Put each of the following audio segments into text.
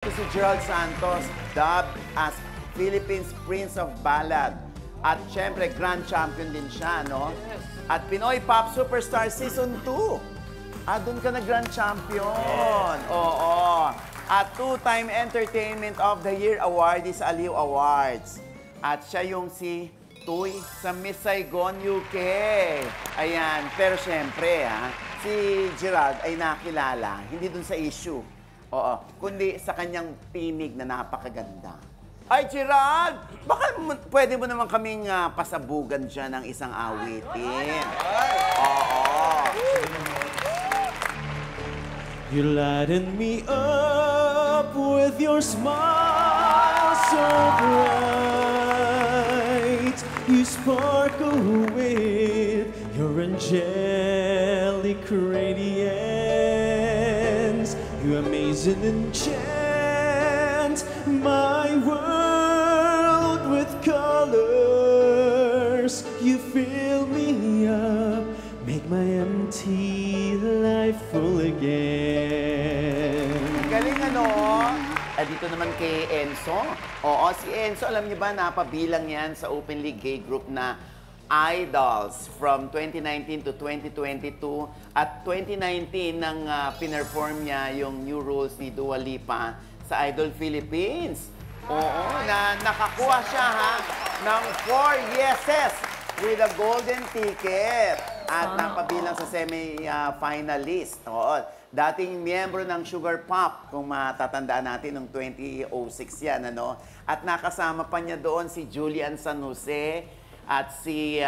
Ito si Gerald Santos, dubbed as Philippines Prince of Ballad. At syempre, Grand Champion din siya, no? At Pinoy Pop Superstar Season 2. Doon ka na Grand Champion. Oo. At two-time Entertainment of the Year awardee sa Aliw Awards. At siya yung si Tuy sa Miss Saigon, UK. Ayan. Pero syempre, si Gerald ay nakilala, hindi dun sa issue. Oo. Kundi sa kanyang tinig na napakaganda. Ay, Gerald! Baka pwede mo naman kaming pasabugan dyan ng isang awitin. Oo. You lighten me up with your smile so bright. You sparkle with your angelic radiance. You amaze and enchant my world with colors. You fill me up, make my empty life full again. Galing ano? Dito naman kay Enzo. Oo, si Enzo, alam niyo ba, napabilang yan sa openly gay group na Idols from 2019 to 2022. At 2019 nang pinerform niya yung New Rules ni Dua Lipa sa Idol Philippines. Oo, na nakakuha siya ng 4 yeses with a golden ticket. At napabilang sa semi-finalist. Oo. Dating miyembro ng Sugar Pop, kung matatandaan natin, noong 2006 yan, ano? At nakasama pa niya doon si Julian San Jose at si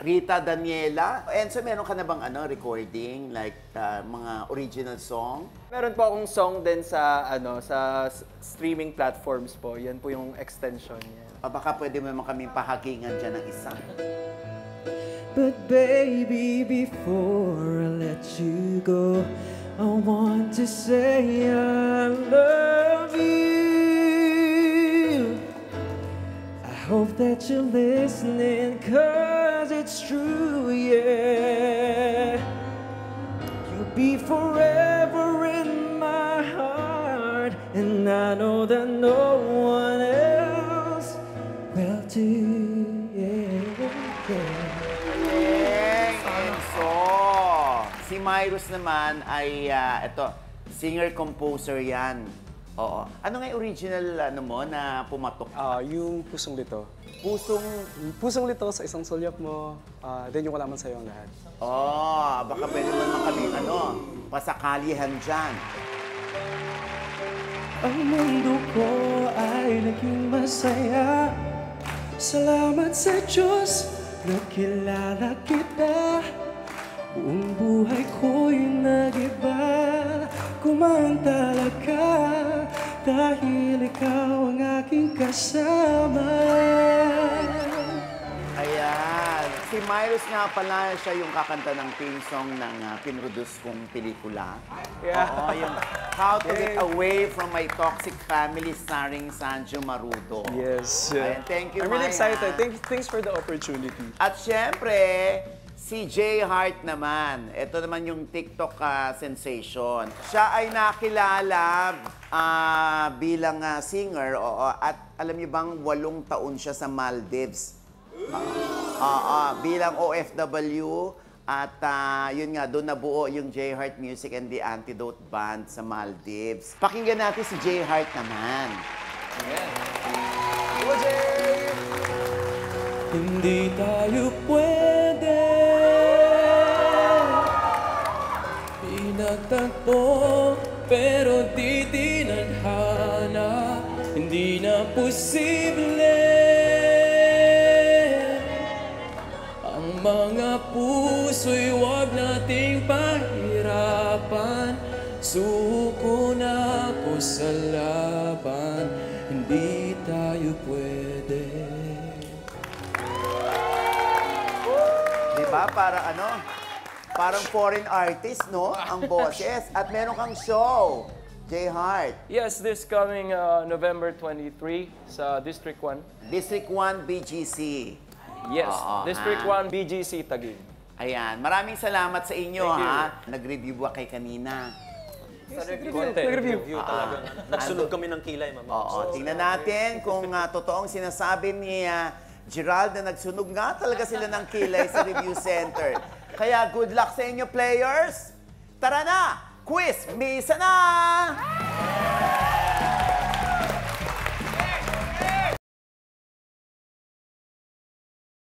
Rita Daniela. Enzo, meron ka na bang recording, like mga original song? Meron po akong song din sa sa streaming platforms po. Yan po yung extension niya. Baka pwede mo naman kaming pahagingan dyan ng isa. But baby, before I let you go, I want to say I love you. I hope that you're listening, 'cause it's true, yeah. You'll be forever in my heart, and I know that no one else will do, yeah. Si Myrus naman ay, singer-composer yan. Oo. Ano nga yung original mo na pumatok? Yung Pusong Lito. Pusong Lito sa isang sulyap mo, then yung Wala Man Sa'yo ang Lahat. Baka pwede mo naman kami, pasakalihan dyan. Ang mundo ko ay naging masaya. Salamat sa Diyos, nakilala kita. Buong buhay ko'y nag-iba. Kumantala ka dahil ikaw ang aking kasama. Ayan. Si Myrus nga pala, siya yung kakanta ng theme song ng pinroduce kong pelikula. Yeah. Oo, yung How to Get Away from My Toxic Family starring Sanjo Marudo. Yes. Ayan, thank you, I'm really Maya. excited. Thanks for the opportunity. At syempre, si J Heart naman. Ito naman yung TikTok sensation. Siya ay nakilala bilang singer. Oo, at alam niyo bang 8 taon siya sa Maldives. Bilang OFW. At yun nga, doon nabuo yung J Heart Music and the Antidote Band sa Maldives. Pakinggan natin si J Heart naman. Hello, Jay! Hindi tayo pwede pinagtagpo, pero di tinadhana. Hindi na posible ang mga puso'y wag nating pahirapan. Suko na ako sa laban, hindi tayo pwede. Diba? Parang foreign artist, no? Ang boses. At meron kang show, J Heart. Yes, this coming November 23 sa District 1. District 1 BGC. Yes, Oo, District 1 BGC Taguig. Ayan. Maraming salamat sa inyo, Thank you. Nag-review ba kay kanina? Review talagang. Nagsunog kami ng kilay, ma'am. Oo, tingnan natin kung totoong sinasabi ni Gerald na nagsunog nga talaga sila ng kilay sa review center. Kaya good luck sa inyo, players! Tara na! Quiz! Misa na!